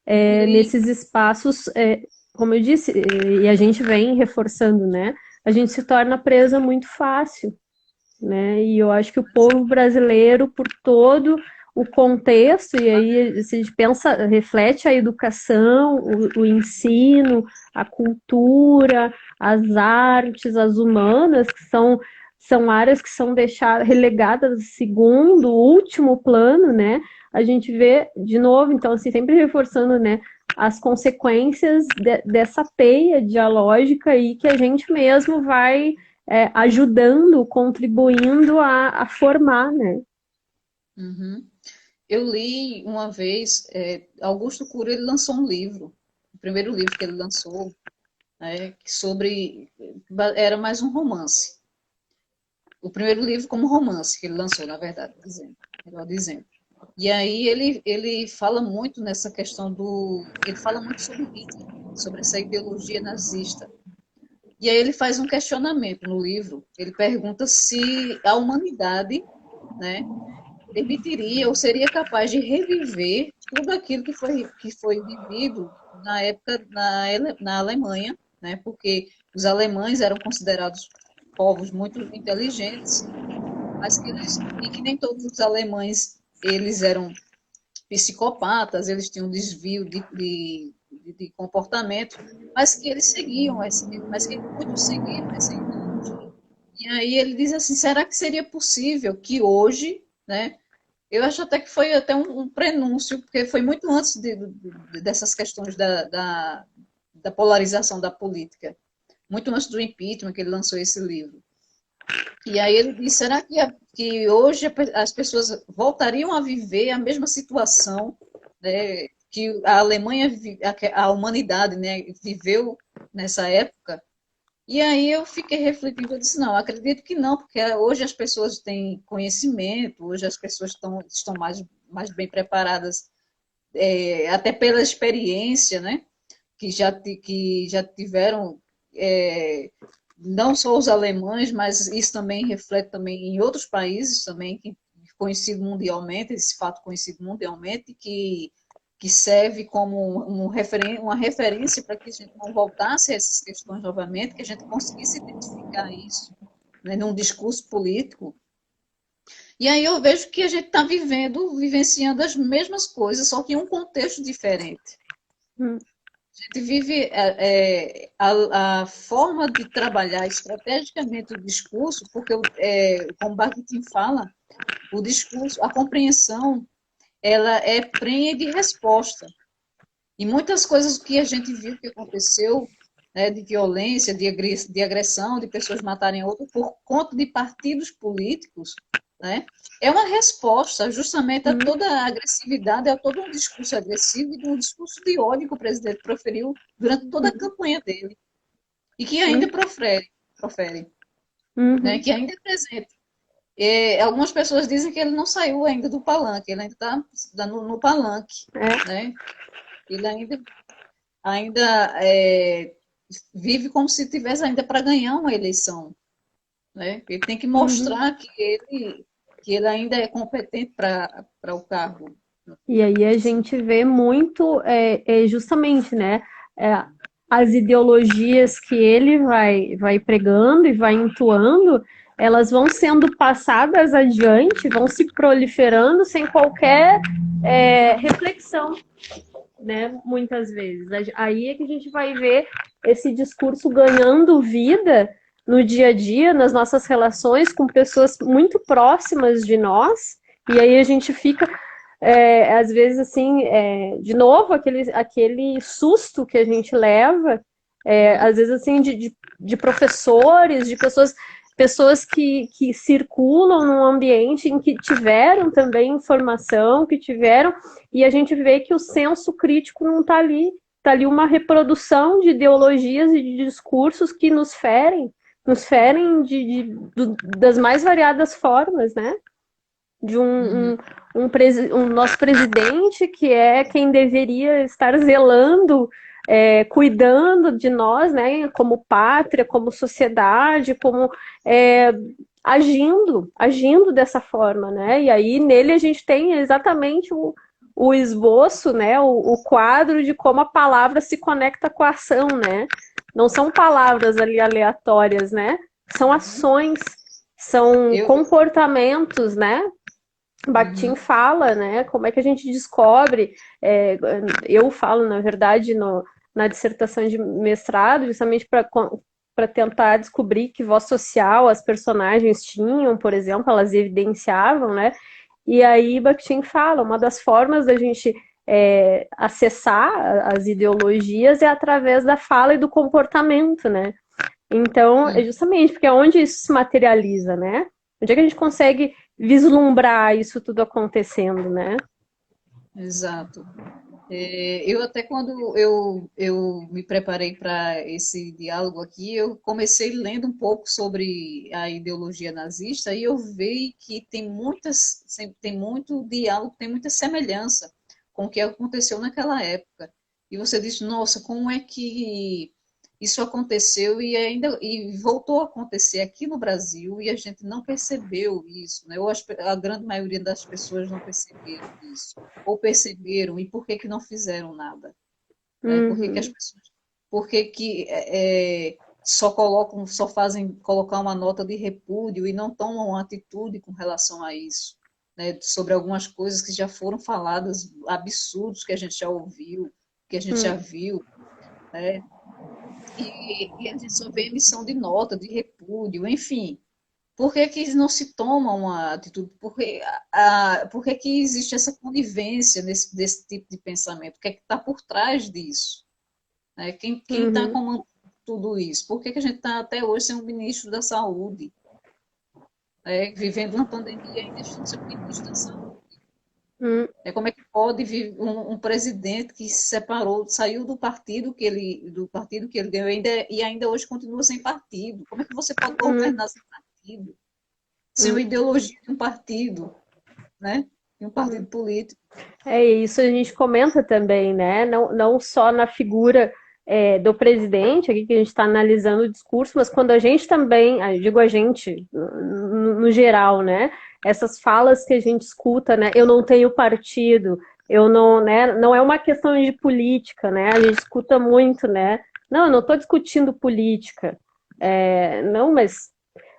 Ele, nesses espaços, como eu disse, e a gente vem reforçando, né? A gente se torna presa muito fácil, né? E eu acho que o povo brasileiro, por todo o contexto, e aí se a gente pensa, reflete a educação, o ensino, a cultura, as artes, as humanas, que são áreas que são deixadas, relegadas a segundo, último plano, né? A gente vê de novo, então, assim, sempre reforçando, né? As consequências dessa teia dialógica aí que a gente mesmo vai ajudando, contribuindo a formar, né? uhum. Eu li uma vez, Augusto Cury, ele lançou um livro, o primeiro livro que ele lançou, né, era mais um romance. O primeiro livro como romance que ele lançou, na verdade, melhor dizendo. E aí ele fala muito nessa questão ele fala muito sobre Hitler, sobre essa ideologia nazista. E aí ele faz um questionamento no livro, ele pergunta se a humanidade, né, permitiria ou seria capaz de reviver tudo aquilo que foi vivido na época na Alemanha, né? Porque os alemães eram considerados povos muito inteligentes, mas que nem todos os alemães eles eram psicopatas, eles tinham desvio de comportamento, mas que muitos seguiram essa ideologia. E aí ele diz assim, será que seria possível que hoje, né, eu acho até que foi até um prenúncio, porque foi muito antes dessas questões da polarização da política, muito antes do impeachment que ele lançou esse livro. E aí ele disse, será que hoje as pessoas voltariam a viver a mesma situação, né, que a Alemanha, a humanidade, né, viveu nessa época? E aí eu fiquei refletindo, eu disse, não, acredito que não, porque hoje as pessoas têm conhecimento, hoje as pessoas estão mais bem preparadas, até pela experiência, né? Que já tiveram, não só os alemães, mas isso também reflete também em outros países também, conhecido mundialmente, esse fato conhecido mundialmente, que que serve como uma referência para que a gente não voltasse a essas questões novamente, que a gente conseguisse identificar isso, né, num discurso político. E aí eu vejo que a gente está vivenciando as mesmas coisas, só que em um contexto diferente. Hum. A gente vive a forma de trabalhar estrategicamente o discurso, porque, como Bakhtin fala, o discurso, a compreensão, ela é prenhe de resposta. E muitas coisas que a gente viu que aconteceu, né, de violência, de agressão, de pessoas matarem outras por conta de partidos políticos, né, é uma resposta justamente a toda a agressividade, a todo um discurso agressivo e um discurso de ódio que o presidente proferiu durante toda a campanha dele. E que ainda profere né, que ainda é presente. Algumas pessoas dizem que ele não saiu ainda do palanque, ele ainda está no palanque. Né? Ele ainda vive como se tivesse ainda para ganhar uma eleição. Né? Ele tem que mostrar que ele ainda é competente para o cargo. E aí a gente vê muito, justamente, né, as ideologias que ele vai pregando e vai entoando, elas vão sendo passadas adiante, vão se proliferando sem qualquer reflexão, né, muitas vezes. Aí é que a gente vai ver esse discurso ganhando vida no dia a dia, nas nossas relações com pessoas muito próximas de nós, e aí a gente fica, às vezes, assim, de novo, aquele susto que a gente leva, às vezes, assim, de professores, de pessoas que circulam num ambiente em que tiveram também informação, e a gente vê que o senso crítico não está ali. Está ali uma reprodução de ideologias e de discursos que nos ferem das mais variadas formas, né? De um nosso presidente que é quem deveria estar zelando, cuidando de nós, né? Como pátria, como sociedade, como agindo dessa forma, né? E aí nele a gente tem exatamente o esboço, né? O quadro de como a palavra se conecta com a ação, né? Não são palavras ali aleatórias, né? São ações, são comportamentos, né? Bakhtin fala, né? Como é que a gente descobre? Eu falo, na verdade, na dissertação de mestrado, justamente para tentar descobrir que voz social as personagens tinham, por exemplo, elas evidenciavam, né? E aí Bakhtin fala, uma das formas da gente acessar as ideologias é através da fala e do comportamento, né? Então, é justamente porque é onde isso se materializa, né? Onde é que a gente consegue vislumbrar isso tudo acontecendo, né? Exato. Eu até quando eu me preparei para esse diálogo aqui, eu comecei lendo um pouco sobre a ideologia nazista e eu vi que tem muito diálogo, tem muita semelhança com o que aconteceu naquela época. E você disse, nossa, como é que isso aconteceu e voltou a acontecer aqui no Brasil e a gente não percebeu isso, né? Ou a grande maioria das pessoas não perceberam isso, ou perceberam e por que não fizeram nada? Né? Por que só fazem colocar uma nota de repúdio e não tomam uma atitude com relação a isso? Né? Sobre algumas coisas que já foram faladas, absurdos que a gente já ouviu, que a gente já viu, né? E a gente só vê emissão de nota, de repúdio, enfim. Por que que não se toma uma atitude? Por que existe essa conivência desse tipo de pensamento? O que é que está por trás disso? Né? Quem está comandando tudo isso? Por que que a gente está até hoje sem um ministro da saúde? Vivendo uma pandemia e deixando ser um ministro da saúde. Como é que pode vir um presidente que se separou, saiu do partido que ele deu e ainda hoje continua sem partido? Como é que você pode governar sem partido? Sem uma ideologia de um partido, né? De um partido político. Isso a gente comenta também, né? Não só na figura do presidente, aqui que a gente está analisando o discurso, mas quando a gente também, digo a gente, no geral, né? Essas falas que a gente escuta, né? Eu não tenho partido, Eu não, né, não é uma questão de política, né? A gente escuta muito, né? Não, eu não estou discutindo política. Não, mas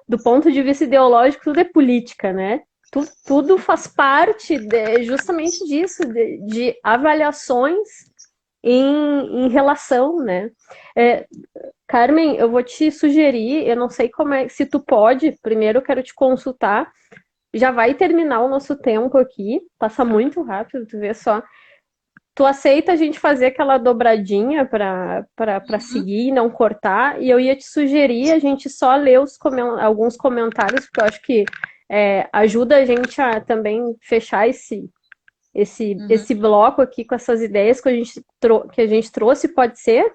do ponto de vista ideológico, tudo é política, né? Tudo faz parte justamente disso, de avaliações em relação, né? Carmen, eu vou te sugerir, eu não sei como é, se tu pode, primeiro eu quero te consultar, já vai terminar o nosso tempo aqui, passa muito rápido, tu vê só. Tu aceita a gente fazer aquela dobradinha para seguir e não cortar? E eu ia te sugerir a gente só ler alguns comentários, porque eu acho que ajuda a gente a também fechar esse bloco aqui com essas ideias que a gente trouxe, pode ser?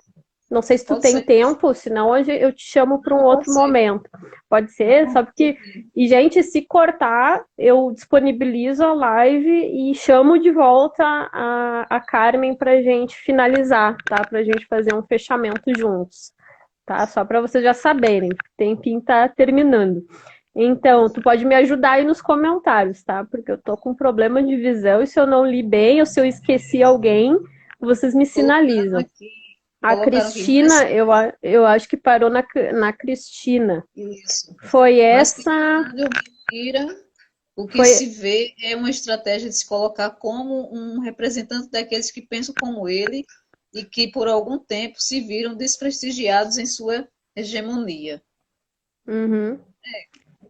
Não sei se tu Pode tem ser. tempo, senão hoje eu te chamo para um Pode outro ser. momento. Pode ser? Só porque. E, gente, se cortar, eu disponibilizo a live e chamo de volta a Carmen para a gente finalizar, tá? Para a gente fazer um fechamento juntos, tá? Só para vocês já saberem. O tempinho tá terminando. Então, tu pode me ajudar aí nos comentários, tá? Porque eu tô com problema de visão e se eu não li bem ou se eu esqueci alguém, vocês me sinalizam. A Cristina, eu acho que parou na Cristina. Isso. Foi Mas que essa. verdade ou mentira, o que se vê é uma estratégia de se colocar como um representante daqueles que pensam como ele e que por algum tempo se viram desprestigiados em sua hegemonia. Uhum.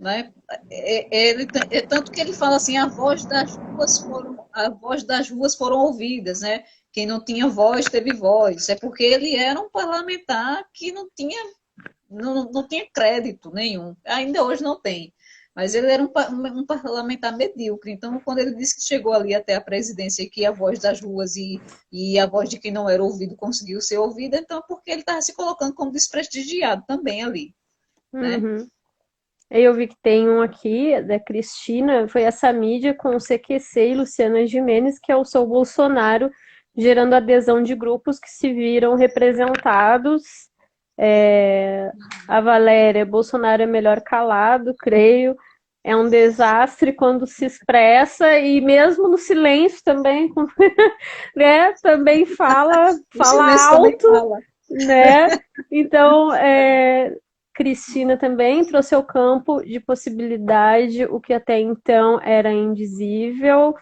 Né? Tanto que ele fala assim, a voz das ruas foram ouvidas, né? Quem não tinha voz teve voz. É porque ele era um parlamentar que não tinha crédito nenhum. Ainda hoje não tem. Mas ele era um parlamentar medíocre. Então, quando ele disse que chegou ali até a presidência e que a voz das ruas e a voz de quem não era ouvido conseguiu ser ouvida, então porque ele estava se colocando como desprestigiado também ali. Né? Uhum. Eu vi que tem um aqui da Cristina, foi essa mídia com o CQC e Luciana Gimenez, que é o Sou Bolsonaro, gerando adesão de grupos que se viram representados. A Valéria, Bolsonaro é melhor calado, creio. É um desastre quando se expressa e mesmo no silêncio também, né, também fala alto, né? Então, Cristina também trouxe ao campo de possibilidade o que até então era indizível.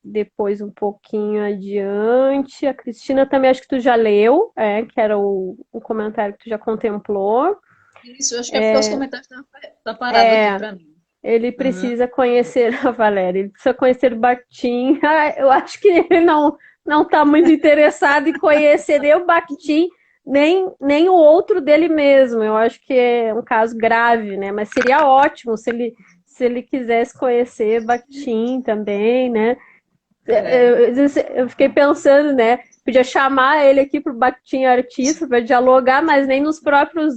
Depois, um pouquinho adiante, a Cristina também, acho que tu já leu, que era o comentário que tu já contemplou. Isso, eu acho que é porque os comentários estão parados aqui para mim. Ele precisa conhecer a Valéria, ele precisa conhecer o Bakhtin. Eu acho que ele não está muito interessado em conhecer nem o Bakhtin, nem o outro dele mesmo. Eu acho que é um caso grave, né? Mas seria ótimo se ele quisesse conhecer Bakhtin também, né? Eu fiquei pensando, né? Podia chamar ele aqui para o Bakhtin Artista para dialogar, mas nem nos próprios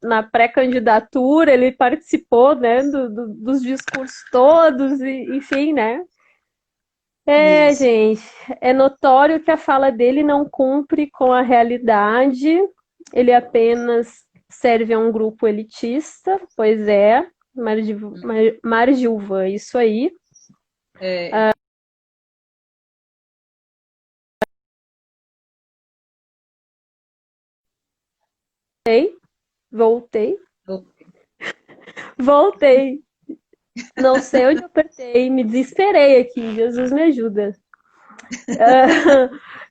na pré-candidatura ele participou, né, dos discursos todos, enfim, né? Gente, é notório que a fala dele não cumpre com a realidade, ele apenas serve a um grupo elitista, pois é, Margilvan, isso aí. Voltei. Não sei onde eu apertei, me desesperei aqui, Jesus me ajuda.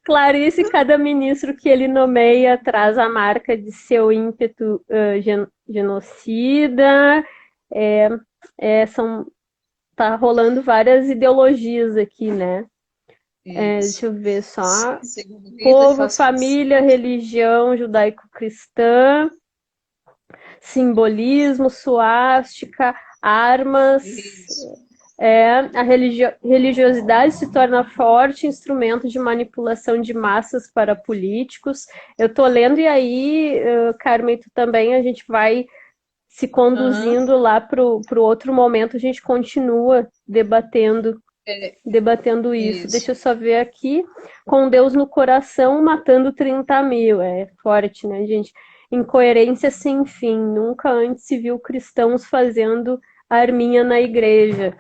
Clarice, cada ministro que ele nomeia traz a marca de seu ímpeto genocida. Tá rolando várias ideologias aqui, né? Deixa eu ver só. Povo, família, religião judaico-cristã, simbolismo, suástica, armas. A religiosidade se torna forte instrumento de manipulação de massas para políticos. Eu estou lendo e aí, Carmen, tu também, a gente vai se conduzindo lá para o outro momento, a gente continua debatendo isso. Deixa eu só ver aqui. Com Deus no coração, matando 30 mil. É forte, né, gente? Incoerência sem fim. Nunca antes se viu cristãos fazendo arminha na igreja.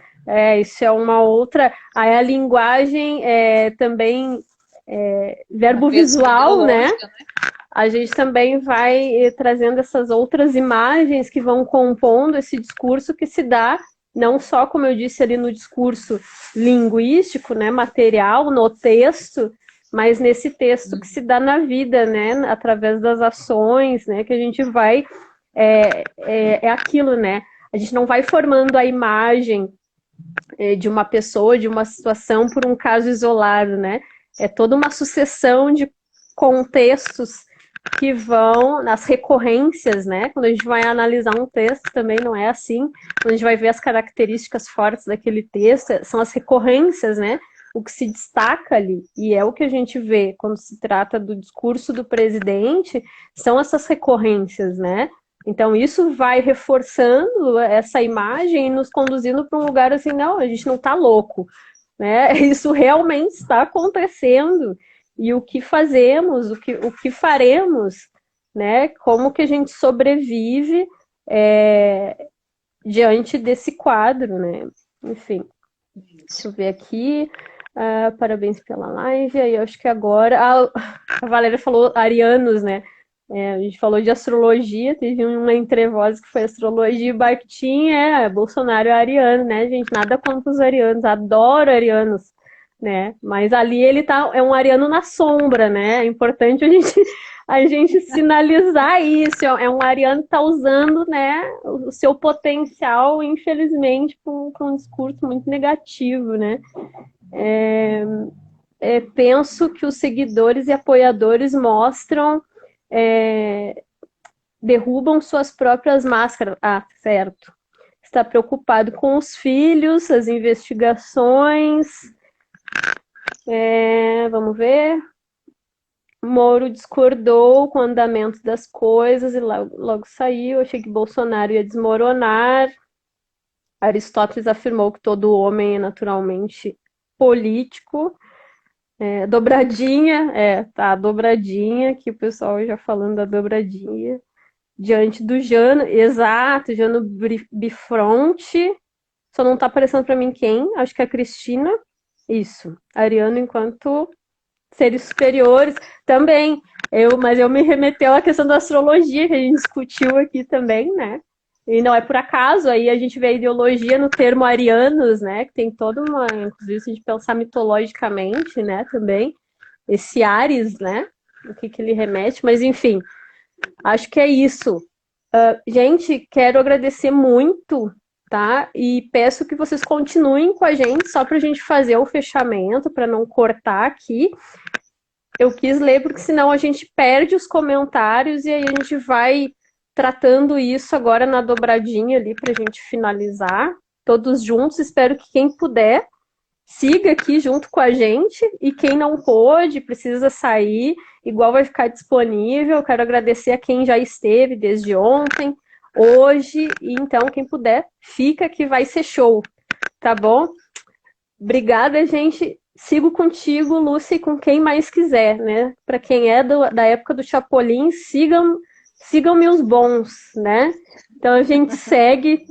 Isso é uma outra. Aí a linguagem também verbo visual, né? A gente também vai trazendo essas outras imagens que vão compondo esse discurso que se dá, não só, como eu disse ali, no discurso linguístico, né, material, no texto, mas nesse texto que se dá na vida, né, através das ações, né, que a gente vai... É aquilo, né? A gente não vai formando a imagem de uma pessoa, de uma situação por um caso isolado, né? É toda uma sucessão de contextos que vão nas recorrências, né? Quando a gente vai analisar um texto também não é assim. Quando a gente vai ver as características fortes daquele texto, são as recorrências, né? O que se destaca ali, e é o que a gente vê quando se trata do discurso do presidente, são essas recorrências, né? Então isso vai reforçando essa imagem e nos conduzindo para um lugar assim, não, a gente não está louco, né? Isso realmente está acontecendo. E o que fazemos, o que faremos, né? Como que a gente sobrevive diante desse quadro, né? Enfim, deixa eu ver aqui. Parabéns pela live. Aí eu acho que agora a Valéria falou arianos, né? A gente falou de astrologia, teve uma entrevoz que foi astrologia e Bakhtin Bolsonaro é ariano, né, gente? Nada contra os arianos, adoro arianos, né? Mas ali ele é um ariano na sombra, né? É importante a gente sinalizar isso. É um ariano que está usando, né, o seu potencial, infelizmente, com um discurso muito negativo, né? Penso que os seguidores e apoiadores mostram, derrubam suas próprias máscaras. Certo. Está preocupado com os filhos, as investigações. Vamos ver. Moro discordou com o andamento das coisas e logo saiu. Achei que Bolsonaro ia desmoronar. Aristóteles afirmou que todo homem é naturalmente político. Dobradinha, dobradinha, que o pessoal já falando da dobradinha. Diante do Jano, exato, Jano Bifronte. Só não tá aparecendo para mim quem, acho que é a Cristina. Isso, Ariano enquanto seres superiores também. Mas eu me remeteu à questão da astrologia, que a gente discutiu aqui também, né? E não é por acaso, aí a gente vê a ideologia no termo arianos, né? Que tem toda uma, inclusive se a gente pensar mitologicamente, né, também, esse Ares, né? O que ele remete, mas enfim, acho que é isso. Gente, quero agradecer muito, tá? E peço que vocês continuem com a gente, só para a gente fazer o fechamento, para não cortar aqui. Eu quis ler, porque senão a gente perde os comentários e aí a gente vai tratando isso agora na dobradinha ali para a gente finalizar, todos juntos. Espero que quem puder siga aqui junto com a gente, e quem não pôde, precisa sair, igual vai ficar disponível. Quero agradecer a quem já esteve desde ontem, hoje, e então quem puder, fica que vai ser show, tá bom? Obrigada, gente. Sigo contigo, Lúcia, e com quem mais quiser, né? Para quem é da época do Chapolin, sigam-me os bons, né? Então a gente segue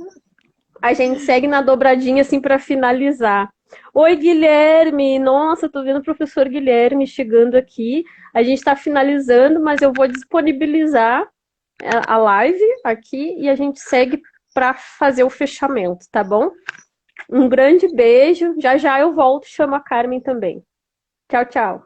na dobradinha assim para finalizar. Oi, Guilherme! Nossa, tô vendo o professor Guilherme chegando aqui. A gente está finalizando, mas eu vou disponibilizar a live aqui e a gente segue para fazer o fechamento, tá bom? Um grande beijo. Já já eu volto e chamo a Carmen também. Tchau, tchau.